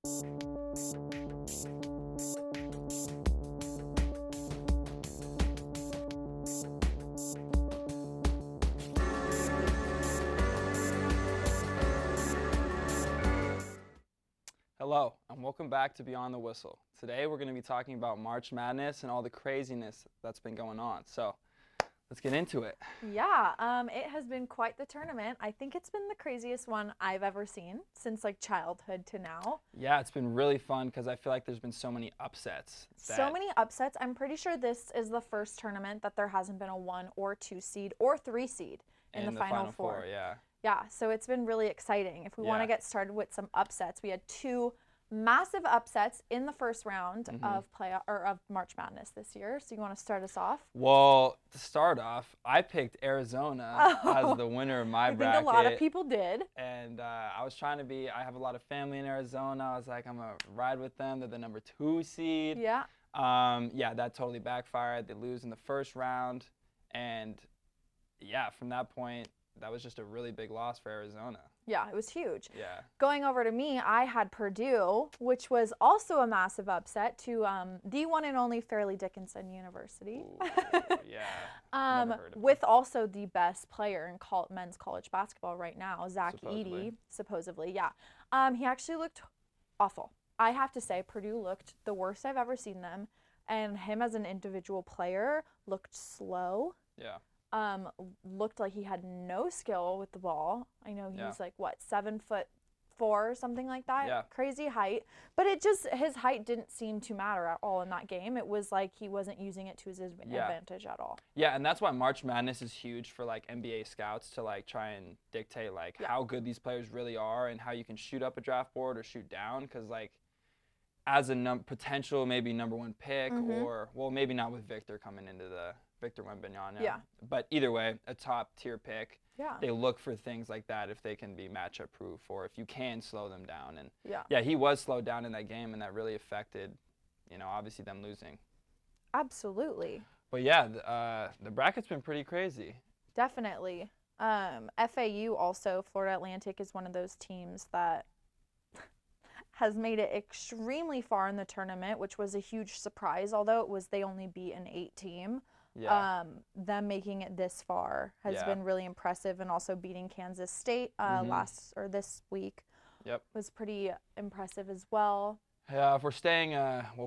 Hello, and welcome back to Beyond the Whistle. Today we're going to be talking about March Madness and all the craziness that's been going on. So let's get into it. Yeah, it has been quite the tournament. I think it's been the craziest one I've ever seen since like childhood to now. Yeah, it's been really fun because I feel like there's been so many upsets. So many upsets. I'm pretty sure this is the first tournament that there hasn't been a 1 or 2 seed or 3 seed in the Final Four. Yeah. Yeah, so it's been really exciting. If we want Yeah. to get started with some upsets, we had 2 massive upsets in the first round of March Madness this year. So you want to start us off? Well, to start off, I picked Arizona as the winner of my bracket. I think a lot of people did. And I was trying to I have a lot of family in Arizona. I was like, I'm going to ride with them. They're the number 2 seed. Yeah. Yeah, that totally backfired. They lose in the first round. And yeah, from that point, that was just a really big loss for Arizona. Yeah, it was huge. Yeah. Going over to me, I had Purdue, which was also a massive upset to the one and only Fairleigh Dickinson University. Ooh, yeah. Never heard of with also the best player in men's college basketball right now, Zach Supposedly. Edey, supposedly. Yeah. He actually looked awful. I have to say, Purdue looked the worst I've ever seen them, and him as an individual player looked slow. Yeah. Looked like he had no skill with the ball. I know he's Yeah. like, what, 7'4" or something like that? Yeah. Crazy height. But his height didn't seem to matter at all in that game. It was like he wasn't using it to his advantage at all. Yeah, and that's why March Madness is huge for like NBA scouts to like try and dictate like how good these players really are and how you can shoot up a draft board or shoot down, because like as a potential maybe number 1 pick or, well, maybe not with Victor coming into the Victor Wembanyama. Yeah. But either way, a top tier pick. Yeah. They look for things like that if they can be matchup proof or if you can slow them down. And yeah, he was slowed down in that game, and that really affected, obviously them losing. Absolutely. But yeah, the bracket's been pretty crazy. Definitely. FAU also, Florida Atlantic, is one of those teams that has made it extremely far in the tournament, which was a huge surprise, although they only beat an 8 team. Yeah. Them making it this far has been really impressive, and also beating Kansas State this week was pretty impressive as well. Yeah, if we're staying,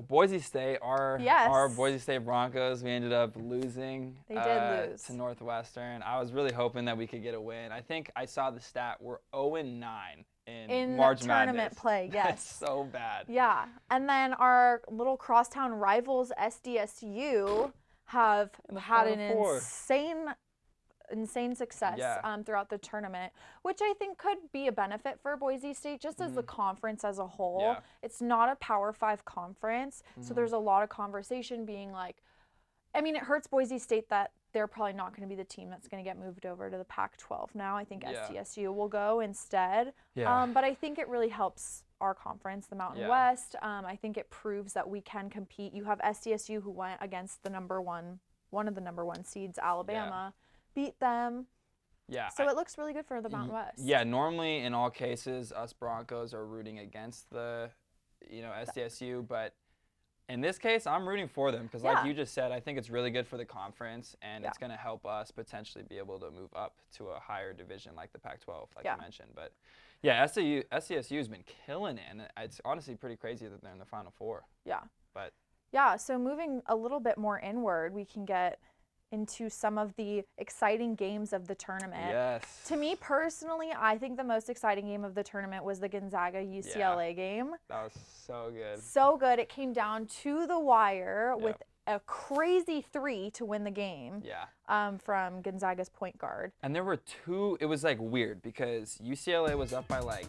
Boise State, our Boise State Broncos, we ended up losing. They did lose to Northwestern. I was really hoping that we could get a win. I think I saw the stat, we're 0-9 in March tournament Madness. play. Yes, That's so bad. Yeah, and then our little crosstown rivals, SDSU, have had an insane success throughout the tournament, which I think could be a benefit for Boise State just as the conference as a whole. Yeah. It's not a Power 5 conference, so there's a lot of conversation being like, I mean, it hurts Boise State that they're probably not going to be the team that's going to get moved over to the Pac-12 now. I think SDSU will go instead. Yeah. But I think it really helps our conference, the Mountain West. I think it proves that we can compete. You have SDSU, who went against one of the number 1 seeds, Alabama, beat them. Yeah. So it looks really good for the Mountain West. Yeah, normally in all cases, us Broncos are rooting against the, SDSU, but in this case, I'm rooting for them because, like you just said, I think it's really good for the conference, and it's going to help us potentially be able to move up to a higher division like the Pac-12, like you mentioned. But yeah, SDSU has been killing it, and it's honestly pretty crazy that they're in the Final Four. Yeah. But yeah, so moving a little bit more inward, we can get into some of the exciting games of the tournament. Yes. To me personally, I think the most exciting game of the tournament was the Gonzaga-UCLA game. That was so good. So good. It came down to the wire with a crazy 3 to win the game. Yeah. From Gonzaga's point guard. And there were 2, it was like weird because UCLA was up by like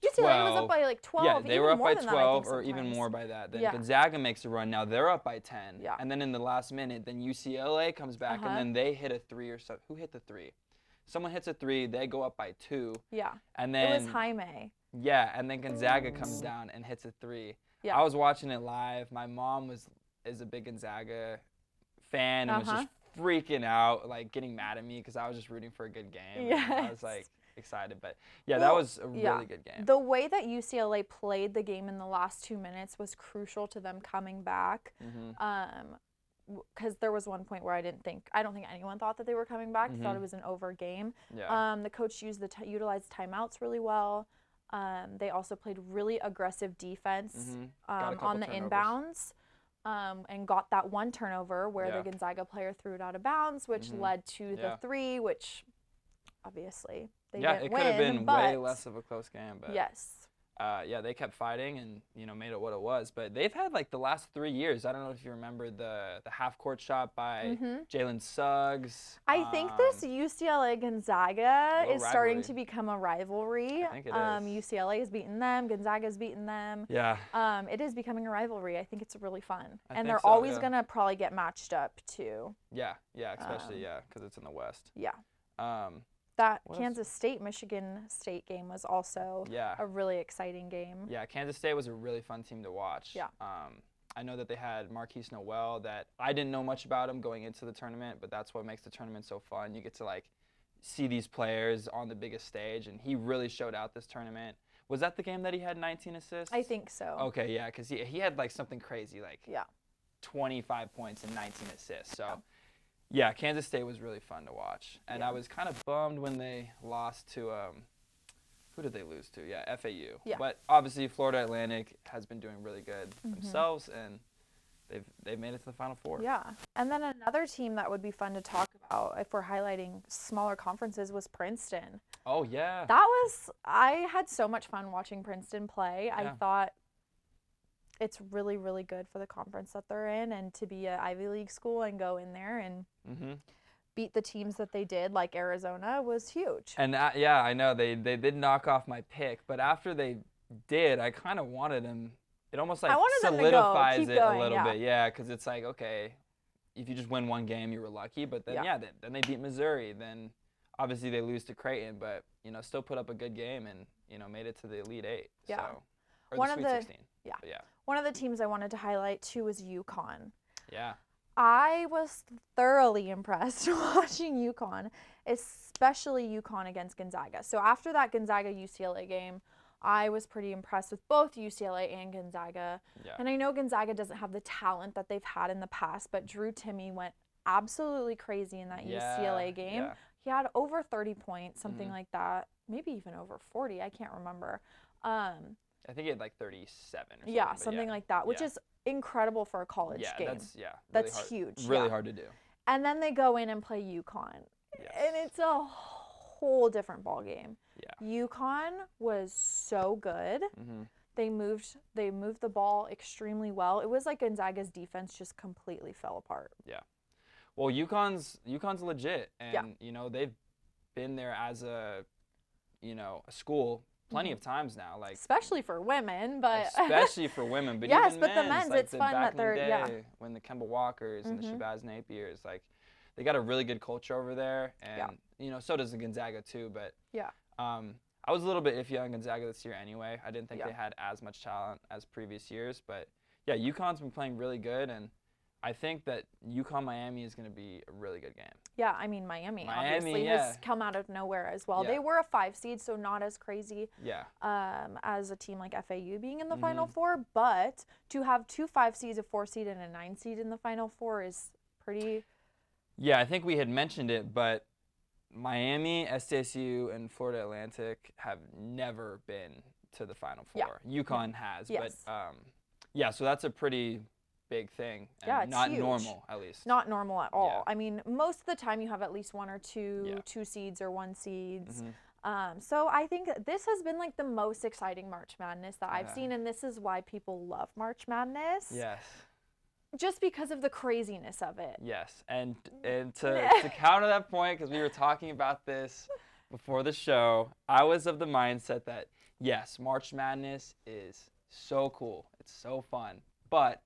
UCLA was up by like 12. Yeah, they were up by 12 that, or even more by that. Then Yeah. Gonzaga makes a run. Now they're up by 10. Yeah. And then in the last minute, then UCLA comes back and then they hit a 3 or so. Who hit the 3? Someone hits a 3. They go up by 2. Yeah. And then it was Jaime. Yeah, and then Gonzaga comes down and hits a 3. Yeah. I was watching it live. My mom is a big Gonzaga fan and was just freaking out, like getting mad at me because I was just rooting for a good game. Yes. And I was like, excited. But yeah, that was a really good game. The way that UCLA played the game in the last 2 minutes was crucial to them coming back. Because there was one point where I don't think anyone thought that they were coming back. Thought it was an over game. Yeah. The coach utilized timeouts really well. They also played really aggressive defense on the inbounds. And got that one turnover where the Gonzaga player threw it out of bounds, which led to the 3, which obviously they didn't win. It could have been way less of a close game, but they kept fighting and made it what it was. But they've had like the last 3 years. I don't know if you remember the half court shot by Jalen Suggs. I think this UCLA Gonzaga is starting to become a rivalry. I think it is. UCLA has beaten them. Gonzaga's beaten them. Yeah. It is becoming a rivalry. I think it's really fun, I and think they're so, always gonna probably get matched up too. Yeah, especially because it's in the West. Yeah. That Kansas State-Michigan State game was also a really exciting game. Yeah, Kansas State was a really fun team to watch. Yeah. I know that they had Marquise Noel that I didn't know much about him going into the tournament, but that's what makes the tournament so fun. You get to like see these players on the biggest stage, and he really showed out this tournament. Was that the game that he had 19 assists? I think so. Okay, yeah, because he had like something crazy, like 25 points and 19 assists. So. Yeah, Kansas State was really fun to watch. And I was kind of bummed when they lost to, who did they lose to? Yeah, FAU. Yeah. But obviously Florida Atlantic has been doing really good themselves, and they've made it to the Final Four. Yeah. And then another team that would be fun to talk about if we're highlighting smaller conferences was Princeton. Oh, yeah. I had so much fun watching Princeton play. Yeah. I thought it's really, really good for the conference that they're in, and to be an Ivy League school and go in there and beat the teams that they did, like Arizona, was huge. And I know they did knock off my pick, but after they did, I kind of wanted them. It almost like solidifies it a little bit, because it's like, okay, if you just win one game, you were lucky, but then then they beat Missouri, then obviously they lose to Creighton, but still put up a good game and made it to the Elite Eight. Yeah. So, or the Sweet 16. Yeah. But yeah. One of the teams I wanted to highlight too was UConn. Yeah. I was thoroughly impressed watching UConn, especially UConn against Gonzaga. So after that Gonzaga-UCLA game, I was pretty impressed with both UCLA and Gonzaga. Yeah. And I know Gonzaga doesn't have the talent that they've had in the past, but Drew Timme went absolutely crazy in that UCLA game. Yeah. He had over 30 points, something like that. Maybe even over 40. I can't remember. I think he had like 37 or something. Yeah, something like that, which is incredible for a college game. That's huge. Really hard to do. And then they go in and play UConn. Yes. And it's a whole different ball game. Yeah. UConn was so good. They moved the ball extremely well. It was like Gonzaga's defense just completely fell apart. Yeah. Well, UConn's legit, and they've been there as a school plenty of times now, like especially for women, but especially for women, but yes, even but the men's, like it's fun that they're when the Kemba Walkers and the Shabazz Napiers, like they got a really good culture over there, and so does the Gonzaga too. But I was a little bit iffy on Gonzaga this year anyway. I didn't think they had as much talent as previous years, but yeah, UConn's been playing really good, and I think that UConn-Miami is going to be a really good game. Yeah, I mean, Miami obviously has come out of nowhere as well. They were a 5 seed, so not as crazy as a team like FAU being in the Final Four. But to have 2 5 seeds, a 4 seed, and a 9 seed in the Final Four is pretty... Yeah, I think we had mentioned it, but Miami, SDSU, and Florida Atlantic have never been to the Final Four. UConn has, but so that's a pretty... big thing, and it's not huge. Normal, at least. Not normal at all. I mean, most of the time you have at least 1 or 2 seeds or 1 seeds. So I think this has been like the most exciting March Madness that I've seen, and this is why people love March Madness. Yes. Just because of the craziness of it. Yes, and to counter that point, because we were talking about this before the show, I was of the mindset that yes, March Madness is so cool, it's so fun, but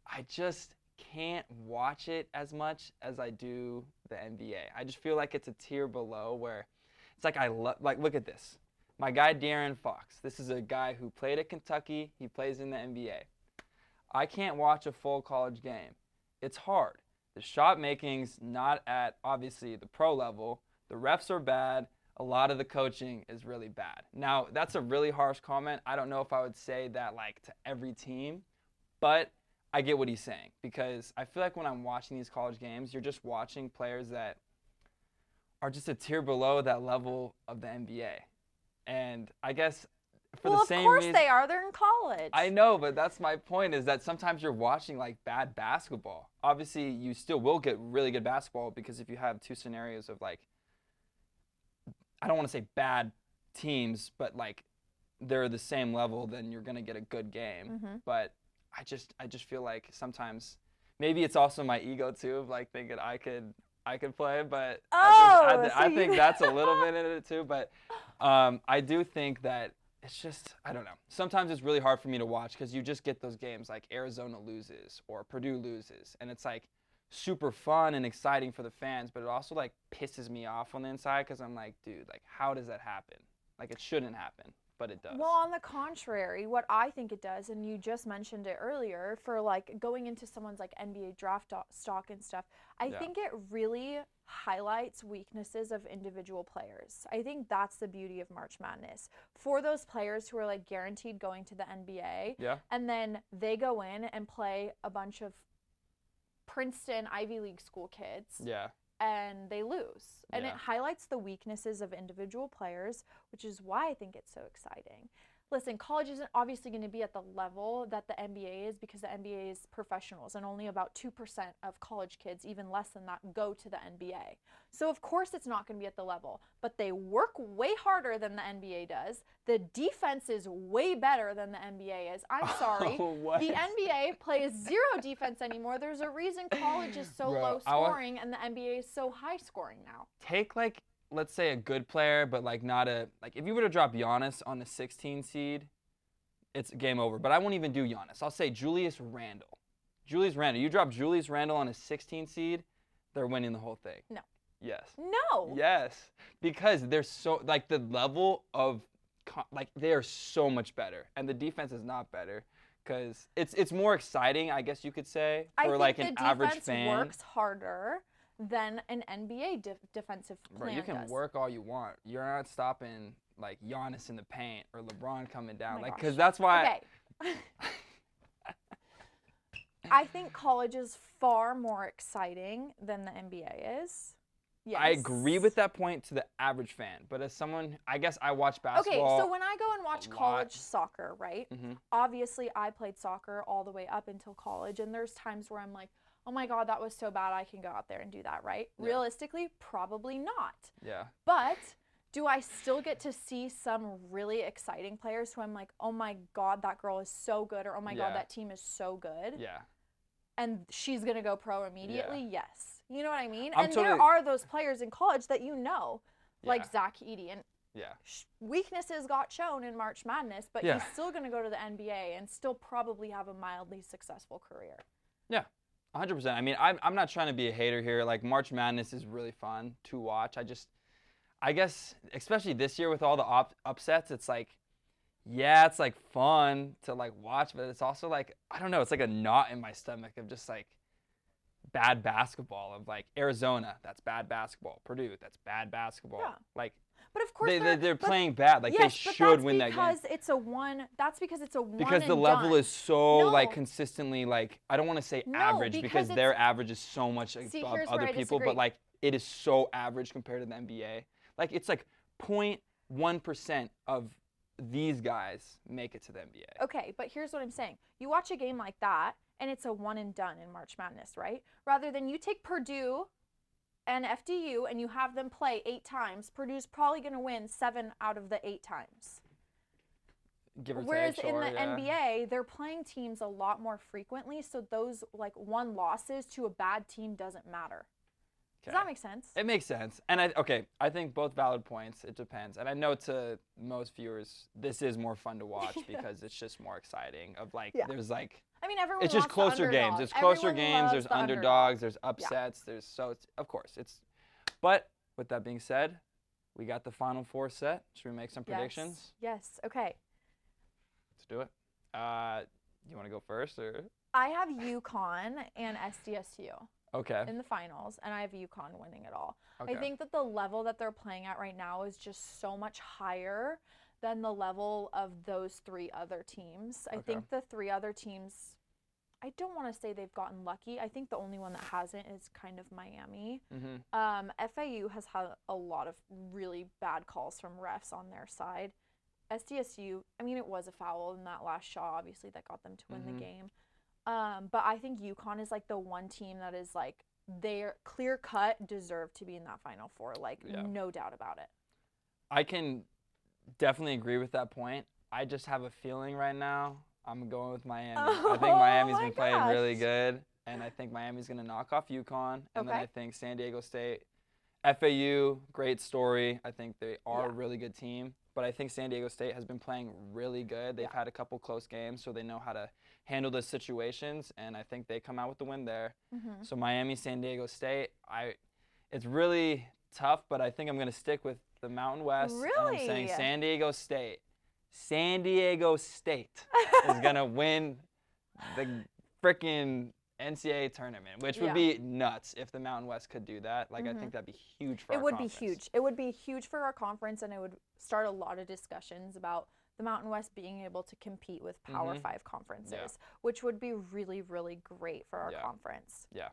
I just can't watch it as much as I do the NBA. I just feel like it's a tier below, where it's like look at this. My guy De'Aaron Fox. This is a guy who played at Kentucky. He plays in the NBA. I can't watch a full college game. It's hard. The shot making's not at obviously the pro level. The refs are bad. a lot of the coaching is really bad. Now, that's a really harsh comment. I don't know if I would say that like to every team, but I get what he's saying because I feel like when I'm watching these college games, you're just watching players that are just a tier below that level of the NBA. And I guess for the same reason. Well, of course they are. They're in college. I know, but that's my point is that sometimes you're watching like bad basketball. Obviously, you still will get really good basketball because if you have two scenarios of like, I don't want to say bad teams, but like they're the same level, then you're going to get a good game. Mm-hmm. But I just feel like sometimes maybe it's also my ego too of like thinking I could play, but I think that's a little bit in it too. But I do think that it's just, I don't know. Sometimes it's really hard for me to watch because you just get those games like Arizona loses or Purdue loses, and it's like super fun and exciting for the fans, but it also like pisses me off on the inside because I'm like, dude, like how does that happen? Like it shouldn't happen, but it does. Well, on the contrary, what I think it does, and you just mentioned it earlier, for like going into someone's like NBA draft stock and stuff, I think it really highlights weaknesses of individual players. I think that's the beauty of March Madness. For those players who are like guaranteed going to the NBA, and then they go in and play a bunch of Princeton Ivy League school kids. And they lose. And it highlights the weaknesses of individual players, which is why I think it's so exciting. Listen, college isn't obviously going to be at the level that the NBA is because the NBA is professionals and only about 2% of college kids, even less than that, go to the NBA. So of course it's not going to be at the level, but they work way harder than the NBA does. The defense is way better than the NBA is. I'm sorry. The NBA plays zero defense anymore. There's a reason college is so low scoring and the NBA is so high scoring now. Take like, let's say a good player, but like not a, like if you were to drop Giannis on a 16 seed, it's game over. But I won't even do Giannis. I'll say Julius Randle. You drop Julius Randle on a 16 seed, they're winning the whole thing. No. Yes. No. Yes. Because they're so, like the level of, like they are so much better. And the defense is not better. Because it's more exciting, I guess you could say, for like an average fan. I think the defense works harder than an NBA defensive plan does. You can work all you want. You're not stopping like Giannis in the paint or LeBron coming down, because that's why. Okay. I think college is far more exciting than the NBA is. Yes. I agree with that point to the average fan, but as someone, I guess I watch basketball. Okay, so when I go and watch college soccer, right? Obviously, I played soccer all the way up until college, and there's times where I'm like, oh my God, that was so bad, I can go out there and do that, right? Realistically, probably not. But do I still get to see some really exciting players who I'm like, oh my God, that girl is so good, or oh my God, that team is so good? And she's going to go pro immediately? Yes. You know what I mean? There are those players in college that you know, like Zach Edey. And weaknesses got shown in March Madness, but he's still going to go to the NBA and still probably have a mildly successful career. Yeah. 100%. I mean, I'm not trying to be a hater here. Like, March Madness is really fun to watch. I guess, especially this year with all the upsets, it's like, it's like fun to like watch, but it's also like, I don't know, it's like a knot in my stomach of just like bad basketball of like Arizona, that's bad basketball. Purdue, that's bad basketball. Like, but of course they're playing bad. Like they should win that game. That's because it's a one. Because the level is so like consistently like, I don't want to say average because their average is so much above other people, but like it is so average compared to the NBA. Like it's like 0.1% of these guys make it to the NBA. Okay, but here's what I'm saying. You watch a game like that, and it's a one and done in March Madness, right? Rather than you take Purdue and FDU and you have them play 8 times, Purdue's probably going to win 7 out of the 8 times. Give or take, Whereas in the NBA, they're playing teams a lot more frequently, so those like 1 losses to a bad team doesn't matter. Does that make sense? It makes sense. And I think both valid points. It depends. And I know to most viewers, this is more fun to watch because it's just more exciting. Of like, there's like, I mean, everyone it's just wants closer games. It's closer games. There's underdogs. There's upsets. There's of course it's. But with that being said, we got the Final Four set. Should we make some predictions? Yes. Okay. Let's do it. You want to go first or? I have UConn and SDSU. Okay. in the finals, and I have UConn winning it all. Okay. I think that the level that they're playing at right now is just so much higher than the level of those 3 other teams. I think the 3 other teams, I don't want to say they've gotten lucky. I think the only one that hasn't is kind of Miami. FAU has had a lot of really bad calls from refs on their side. SDSU, I mean, it was a foul in that last shot, obviously, that got them to win the game. But I think UConn is like the one team that is like, they're clear cut, deserve to be in that Final Four. Like, no doubt about it. I can definitely agree with that point. I just have a feeling right now I'm going with Miami. I think Miami's been playing really good, and I think Miami's going to knock off UConn. And then I think San Diego State, FAU, great story. I think they are a really good team. But I think San Diego State has been playing really good. They've had a couple close games, so they know how to handle the situations, and I think they come out with the win there. So Miami, San Diego State, it's really tough, but I think I'm going to stick with the Mountain West. Really? And I'm saying San Diego State. San Diego State is going to win the freaking NCAA tournament, which would be nuts if the Mountain West could do that. Like, I think that'd be huge for our conference. It would be huge. It would be huge for our conference, and it would start a lot of discussions about the Mountain West being able to compete with Power 5 conferences, which would be really, really great for our conference. Yeah.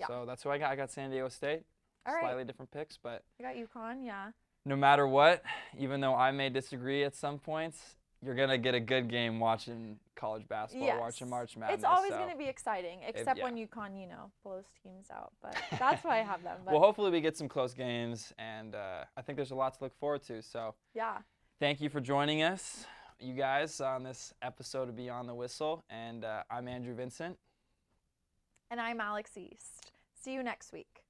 So that's who I got. I got San Diego State. Slightly different picks, but I got UConn, no matter what, even though I may disagree at some points, you're going to get a good game watching college basketball, watching March Madness. It's always going to be exciting, except when UConn, blows teams out. But that's why I have them. But well, hopefully we get some close games, and I think there's a lot to look forward to. So thank you for joining us, you guys, on this episode of Beyond the Whistle. And I'm Andrew Vincent. And I'm Alex East. See you next week.